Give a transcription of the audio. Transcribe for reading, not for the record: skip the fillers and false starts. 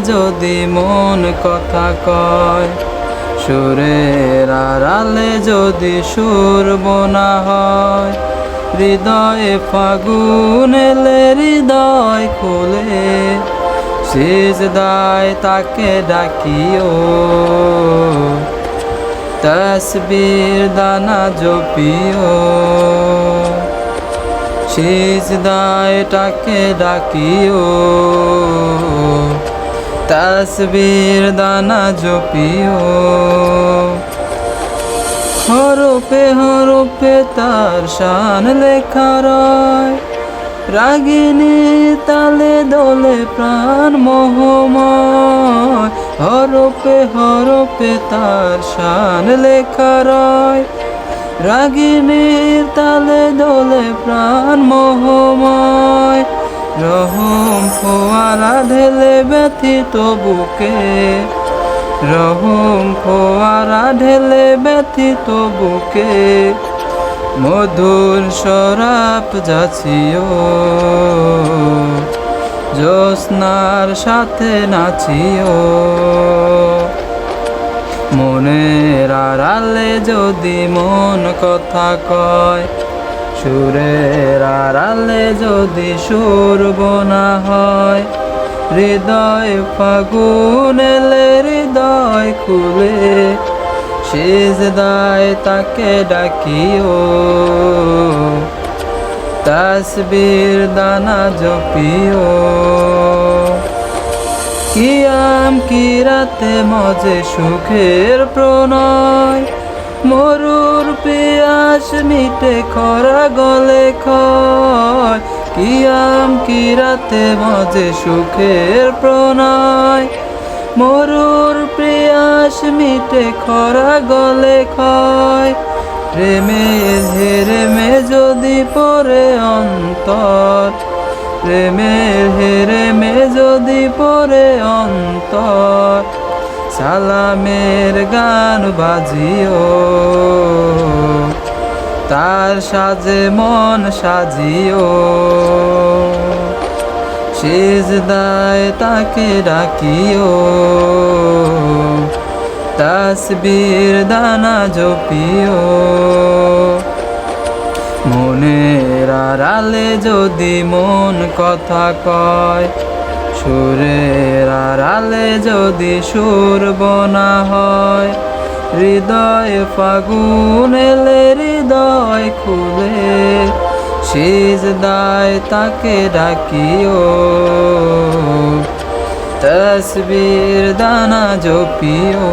যদি মন কথা কয়, সুরের আড়ালে যদি সুর বোনা হয়, হৃদয়ে ফাগুন এলে হৃদয় খুলে, সিজদায় তাকে ডাকিও, তাসবির দানা জপিও, সিজদায় তাকে ডাকিও, তাসবির দানা জপিও। হরফে হরফে তার শান লেখা রয়, রাগিনী তালে দোলে প্রাণ মোহময়। হরফে হরফে তার শান লেখা রয়, রাগিনীর তালে দোলে প্রাণ মোহময়। রহম ফোয়ারা ঢেলে ব্যথিত বুকে, রহম ফোয়ারা ঢেলে ব্যথিত বুকে, মধুর শরাব যাচিও, জ্যোৎস্নার সাথে নাচিও। মনের আড়ালে যদি মন কথা কয়, সুরের আড়ালে যদি সুর বোনা হয়, হৃদয় ফাগুন এলে হৃদয় খুলে, সিজদায় তাকে ডাকিও, তাসবির দানা জপিও। কিয়াম কি রাতে মজে সুখের প্রণয়, মরুর পিয়াস মিটে খরা গলে ক্ষয়। কিয়াম কি রাতে মজে সুখের প্রণয়, মরুর পিয়াস মিটে খরা গলে ক্ষয়। প্রেমের হেরেমে যদি পড়ে অন্তর, প্রেমের হেরেমে যদি পড়ে অন্তর, সালামের গান বাজিও, তার সাজে মন সাজিও, সিজদায় তাকে ডাকিও, তাসবির দানা জপিও। মনের আড়ালে যদি মন কথা কয়, সুরের আড়ালে যদি সুর বোনা হয়, হৃদয় ফাগুন এলে হৃদয় খুলে, সিজদায় তাকে ডাকিও, তাসবির দানা জপিও।